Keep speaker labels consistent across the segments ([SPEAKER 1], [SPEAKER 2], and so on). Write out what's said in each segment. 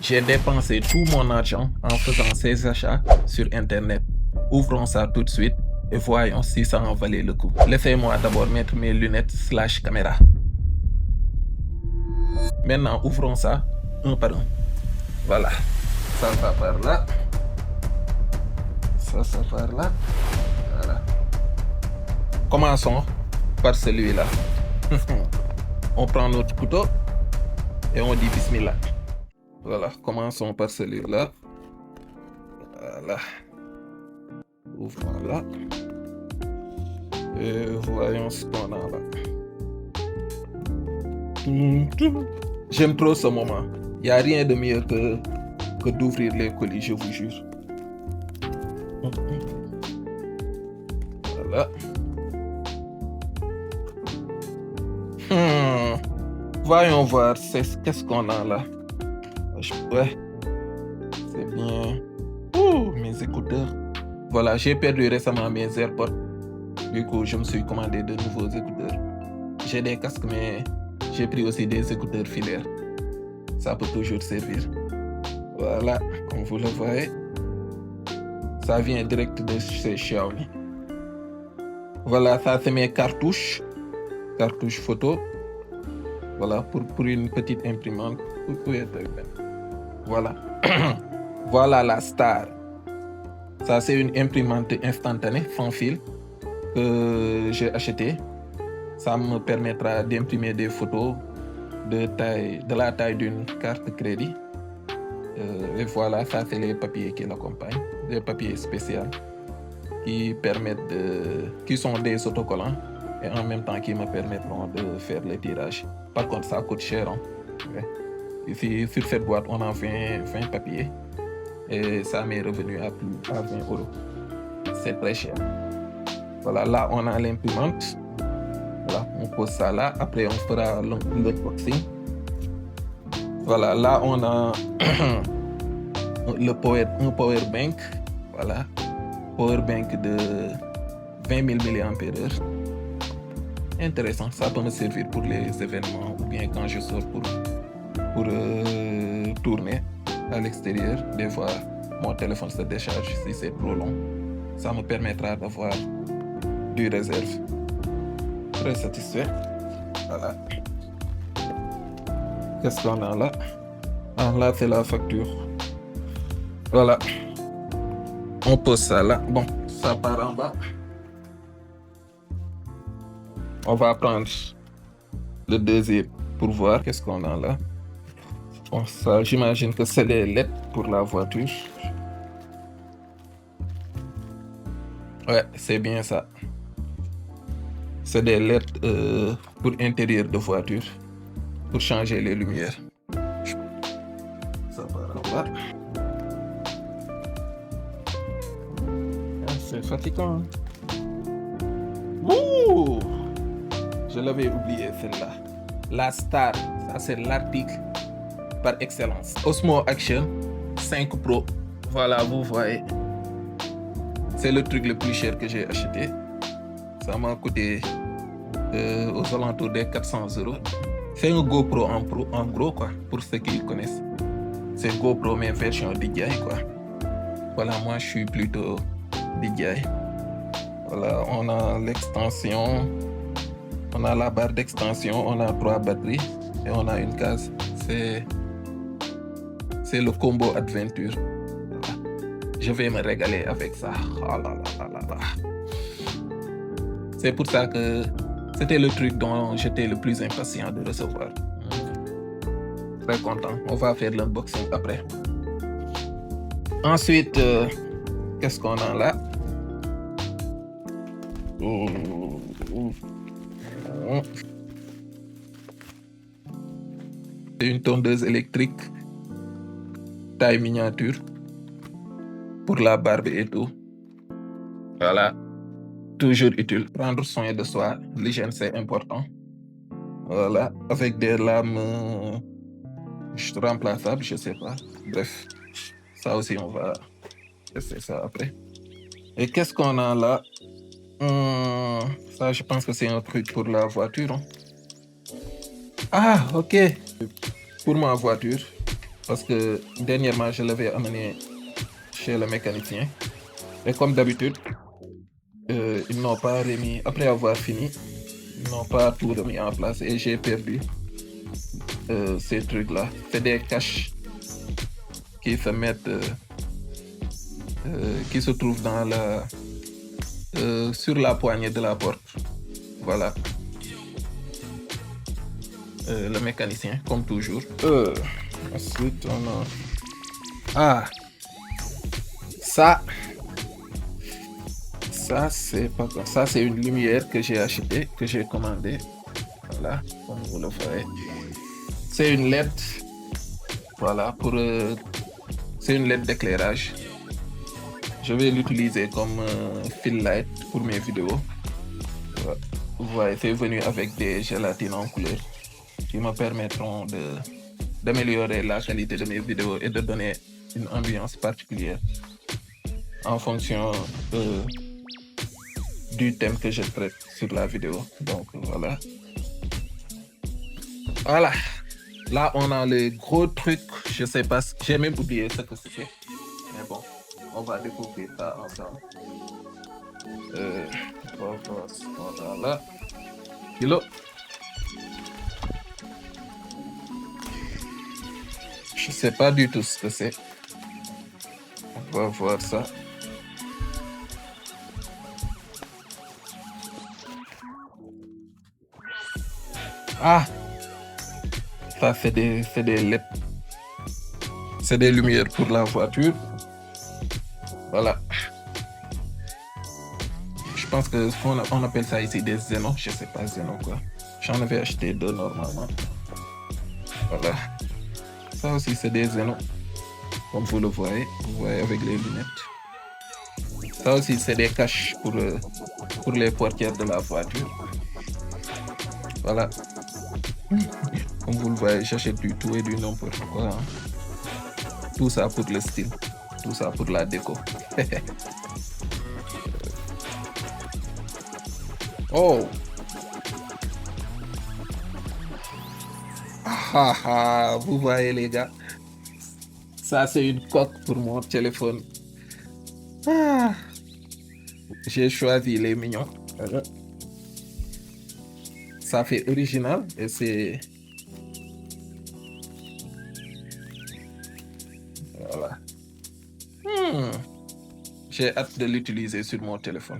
[SPEAKER 1] J'ai dépensé tout mon argent en faisant ces achats sur Internet. Ouvrons ça tout de suite et voyons si ça en valait le coup. Laissez-moi d'abord mettre mes lunettes / caméra. Maintenant, ouvrons ça un par un. Voilà. Ça par là. Ça par là. Voilà. Commençons par celui-là. On prend notre couteau et on dit bismillah. Voilà, commençons par celui-là. Voilà. Ouvrons là. Et voyons ce qu'on a là. J'aime trop ce moment. Il n'y a rien de mieux que d'ouvrir les colis, je vous jure. Voilà. Voyons voir qu'est-ce qu'on a là. Ouais. C'est bien. Mes écouteurs. Voilà, j'ai perdu récemment mes AirPods. Du coup, je me suis commandé de nouveaux écouteurs. J'ai des casques, mais j'ai pris aussi des écouteurs filaires. Ça peut toujours servir. Voilà, comme vous le voyez. Ça vient direct de chez Xiaomi. Voilà, ça c'est mes cartouches. Cartouches photo. Voilà, pour une petite imprimante. Voilà. Voilà la star. Ça, c'est une imprimante instantanée, sans fil, que j'ai acheté. Ça me permettra d'imprimer des photos de la taille d'une carte crédit. Et voilà, ça, c'est les papiers qui l'accompagnent. Des papiers spéciaux qui sont des autocollants et en même temps qui me permettront de faire les tirages. Par contre, ça coûte cher. Hein? Ouais. Ici, sur cette boîte, on a 20 papiers et ça m'est revenu à 20 €. C'est très cher. Voilà, là, on a l'imprimante. Voilà, on pose ça là. Après, on fera l'unboxing. Voilà, là, on a un power bank. Voilà, power bank de 20 000 mAh. Intéressant, ça peut me servir pour les événements ou bien quand je sors pour tourner à l'extérieur. Des fois, mon téléphone se décharge si c'est trop long. Ça me permettra d'avoir du réserve. Très satisfait. Voilà. Qu'est-ce qu'on a là? Ah, là, c'est la facture. Voilà. On pose ça là. Bon, ça part en bas. On va prendre le deuxième pour voir qu'est-ce qu'on a là. Bon, ça, j'imagine que c'est les lettres pour la voiture. Ouais, c'est bien ça. C'est des lettres pour intérieur de voiture, pour changer les lumières. Ça part en bas. Ah, c'est fatigant. Ouh! Je l'avais oublié celle-là. La star, ça c'est l'article par excellence. Osmo Action 5 Pro. Voilà, vous voyez. C'est le truc le plus cher que j'ai acheté. Ça m'a coûté aux alentours des 400 €. C'est un GoPro en gros, quoi, pour ceux qui connaissent. C'est GoPro, mais version DJI, quoi. Voilà, moi, je suis plutôt DJI. Voilà, on a l'extension. On a la barre d'extension, on a 3 batteries et on a une case. C'est le combo Adventure. Voilà. Je vais me régaler avec ça. Oh là là là là. C'est pour ça que c'était le truc dont j'étais le plus impatient de recevoir. Très content. On va faire l'unboxing après. Ensuite, qu'est-ce qu'on a là? C'est une tondeuse électrique taille miniature pour la barbe et tout. Voilà, toujours utile. Prendre soin de soi, l'hygiène c'est important. Voilà, avec des lames remplaçables, je sais pas. Bref, ça aussi on va tester ça après. Et qu'est-ce qu'on a là? Ça, je pense que c'est un truc pour la voiture. Hein. Ah, ok. Pour ma voiture, parce que dernièrement, je l'avais amené chez le mécanicien. Et comme d'habitude, ils n'ont pas remis, après avoir fini, ils n'ont pas tout remis en place et j'ai perdu ces trucs-là. C'est des caches qui se mettent, qui se trouvent sur la poignée de la porte. Voilà. Le mécanicien, comme toujours. Ensuite, on a... Ah, ça, c'est pas quoi. Ça, c'est une lumière que j'ai achetée, que j'ai commandée. Voilà, comme vous le voyez. C'est une LED. Voilà, c'est une LED d'éclairage. Je vais l'utiliser comme fill light pour mes vidéos. Vous voyez, c'est venu avec des gélatines en couleur qui me permettront d'améliorer la qualité de mes vidéos et de donner une ambiance particulière en fonction du thème que je traite sur la vidéo. Donc voilà. Voilà. Là, on a le gros truc. Je sais pas, j'ai même oublié ce que c'était. Mais bon, on va découvrir ça ensemble. Voilà. Hello. Je sais pas du tout ce que c'est. On va voir ça. Ah, ça c'est des LED. C'est des lumières pour la voiture. Voilà. Je pense que on appelle ça ici des Xenon. Je sais pas Xenon quoi. J'en avais acheté 2 normalement. Voilà. Ça aussi c'est des Xenon. Comme vous le voyez avec les lunettes. Ça aussi c'est des caches pour les portières de la voiture. Voilà. Comme vous le voyez, j'achète du tout et du n'importe quoi. Hein. Tout ça pour le style. Tout ça pour la déco. Oh! Vous voyez les gars. Ça c'est une coque pour mon téléphone. Ah. J'ai choisi les mignons. Ça fait original et c'est... Voilà. J'ai hâte de l'utiliser sur mon téléphone.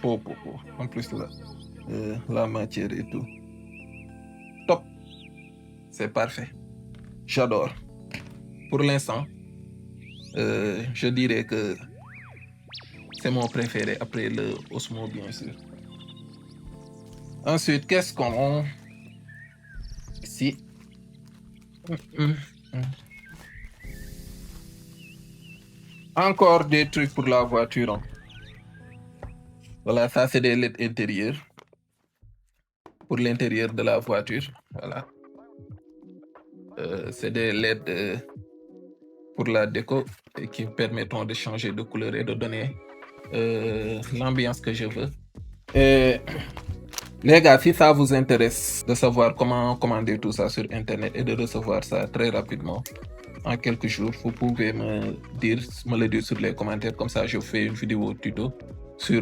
[SPEAKER 1] En plus la matière et tout. Top. C'est parfait. J'adore. Pour l'instant, je dirais que c'est mon préféré après le Osmo, bien sûr. Ensuite, qu'est-ce qu'on a ici? Encore des trucs pour la voiture. Hein. Voilà, ça c'est des LED intérieurs. Pour l'intérieur de la voiture. Voilà. C'est des LED pour la déco et qui permettront de changer de couleur et de donner l'ambiance que je veux. Et les gars, si ça vous intéresse de savoir comment commander tout ça sur internet et de recevoir ça très rapidement en quelques jours, vous pouvez me le dire sur les commentaires, comme ça je fais une vidéo tuto sur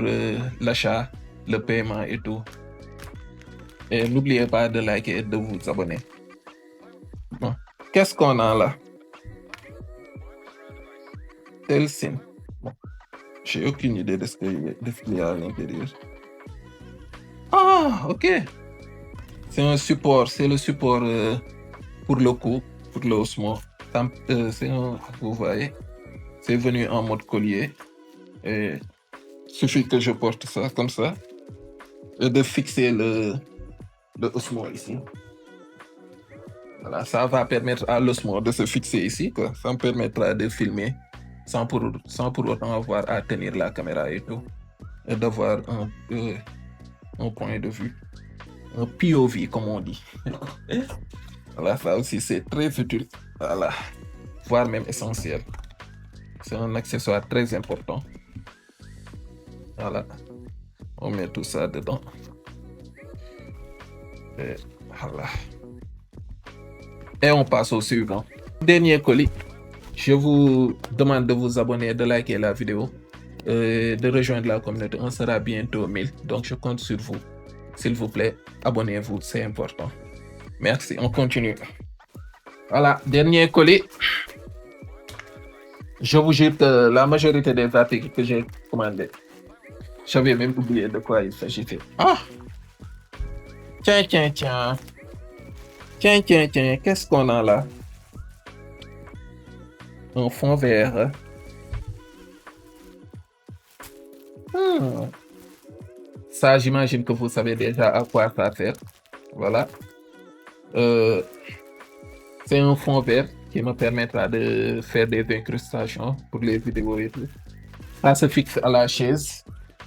[SPEAKER 1] l'achat, le paiement et tout. Et n'oubliez pas de liker et de vous abonner. Bon. Qu'est-ce qu'on a là? Telsin. Bon. J'ai aucune idée de ce qu'il y a à l'intérieur. Ah, ok. C'est un support, c'est le support pour le cou, pour le Osmo. Vous voyez, c'est venu en mode collier. Et suffit que je porte ça comme ça et de fixer le Osmo ici. Voilà, ça va permettre à l'Osmo de se fixer ici, quoi. Ça me permettra de filmer sans pour autant avoir à tenir la caméra et tout. Et d'avoir un point de vue. Un POV, comme on dit. Voilà, ça aussi, c'est très utile. Voilà. Voire même essentiel. C'est un accessoire très important. Voilà. On met tout ça dedans. Et voilà. Et on passe au suivant. Dernier colis. Je vous demande de vous abonner, de liker la vidéo, de rejoindre la communauté. On sera bientôt 1000. Donc, je compte sur vous. S'il vous plaît, abonnez-vous, c'est important. Merci, on continue. Voilà, dernier colis. Je vous jure que la majorité des articles que j'ai commandés, j'avais même oublié de quoi il s'agissait. Ah! Tiens. Tiens, qu'est-ce qu'on a là? Un fond vert. Ça, j'imagine que vous savez déjà à quoi ça sert. Voilà. C'est un fond vert qui me permettra de faire des incrustations pour les vidéos et tout. Ça se fixe à la chaise.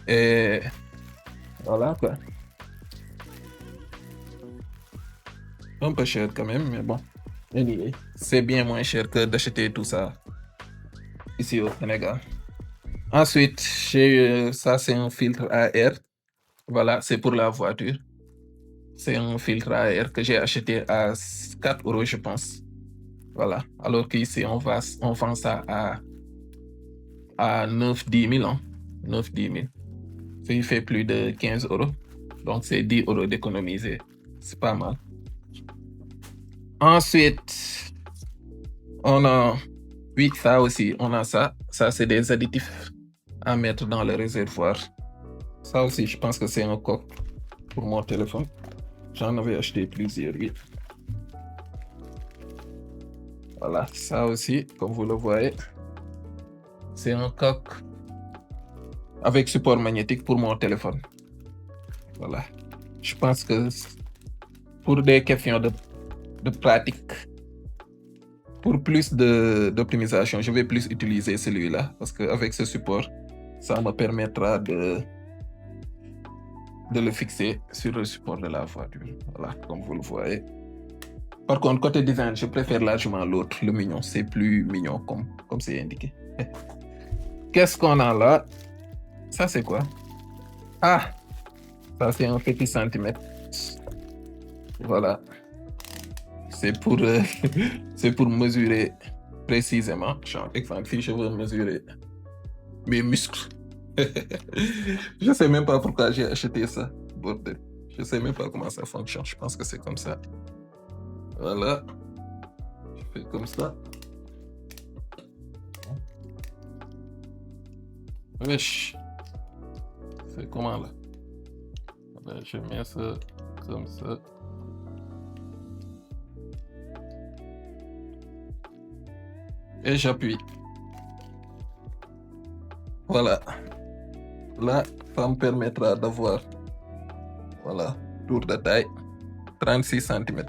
[SPEAKER 1] Et voilà quoi. Un peu cher quand même, mais bon. Anyway, c'est bien moins cher que d'acheter tout ça ici au Sénégal. Ensuite, ça, c'est un filtre à air. Voilà, c'est pour la voiture. C'est un filtre à air que j'ai acheté à 4 €, je pense. Voilà. Alors qu'ici, on vend ça à 9-10 000. Hein. 9-10 000. Ça il fait plus de 15 €. Donc, c'est 10 € d'économiser. C'est pas mal. Ensuite, on a... Oui, ça aussi, on a ça. Ça, c'est des additifs à mettre dans le réservoir. Ça aussi, je pense que c'est un coque pour mon téléphone. J'en avais acheté plusieurs, oui. Voilà, ça aussi, comme vous le voyez, c'est un coque avec support magnétique pour mon téléphone. Voilà. Je pense que pour des questions de pratique, pour plus d'optimisation, je vais plus utiliser celui-là parce qu'avec ce support, ça me permettra de le fixer sur le support de la voiture. Voilà, comme vous le voyez. Par contre, côté design, je préfère largement l'autre, le mignon. C'est plus mignon comme c'est indiqué. Qu'est-ce qu'on a là? Ça, c'est quoi? Ah! Ça, c'est un petit centimètre. Voilà. C'est pour, c'est pour mesurer précisément. Genre, exemple, si je veux mesurer mes muscles. Je sais même pas pourquoi j'ai acheté ça. Bordel. Je sais même pas comment ça fonctionne. Je pense que c'est comme ça. Voilà. Je fais comme ça. Wesh. C'est comment là? Ben, je mets ça comme ça. Et j'appuie. Voilà. Là, ça me permettra d'avoir, voilà, tour de taille, 36 cm.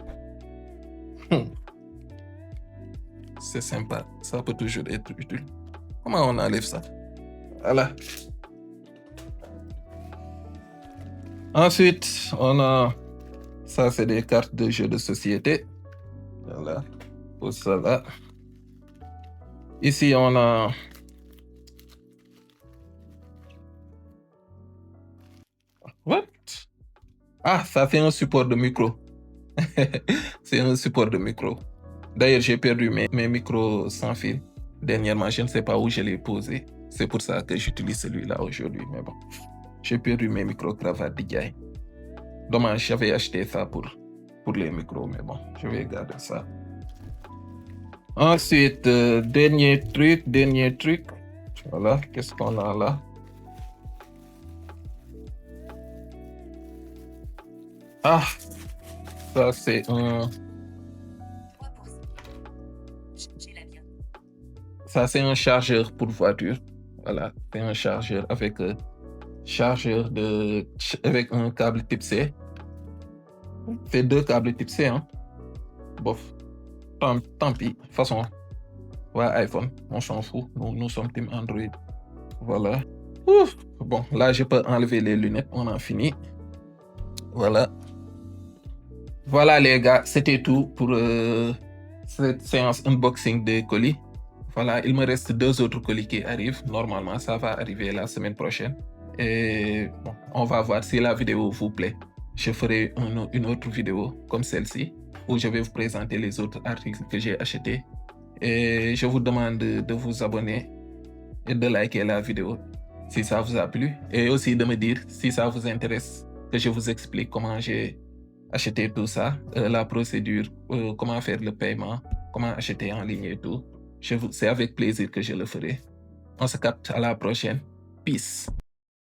[SPEAKER 1] C'est sympa. Ça peut toujours être utile. Comment on enlève ça? Voilà. Ensuite, on a... Ça, c'est des cartes de jeux de société. Voilà. Pour ça là. Ici, on a... What? Ah, ça fait un support de micro. C'est un support de micro. D'ailleurs, j'ai perdu mes micros sans fil. Dernièrement, je ne sais pas où je l'ai posé. C'est pour ça que j'utilise celui-là aujourd'hui. Mais bon, j'ai perdu mes micro-cravates DJI. Dommage, j'avais acheté ça pour les micros, mais bon, je vais garder ça. Ensuite, dernier truc. Voilà, qu'est-ce qu'on a là? Ah, ça c'est un... Ça c'est un chargeur pour voiture. Voilà, c'est un chargeur avec avec un câble type C. C'est 2 câbles type C, hein. Bof. Tant pis. De toute façon, ouais, iPhone, on s'en fout. Nous sommes team Android. Voilà. Ouf. Bon, là, je peux enlever les lunettes. On a fini. Voilà. Voilà, les gars. C'était tout pour cette séance unboxing des colis. Voilà, il me reste 2 autres colis qui arrivent. Normalement, ça va arriver la semaine prochaine. Et bon, on va voir si la vidéo vous plaît. Je ferai une autre vidéo comme celle-ci où je vais vous présenter les autres articles que j'ai achetés Et je vous demande de vous abonner et de liker la vidéo si ça vous a plu. Et aussi de me dire si ça vous intéresse que je vous explique comment j'ai acheté tout ça, la procédure, comment faire le paiement, comment acheter en ligne et tout. C'est avec plaisir que je le ferai. On se capte à la prochaine. Peace.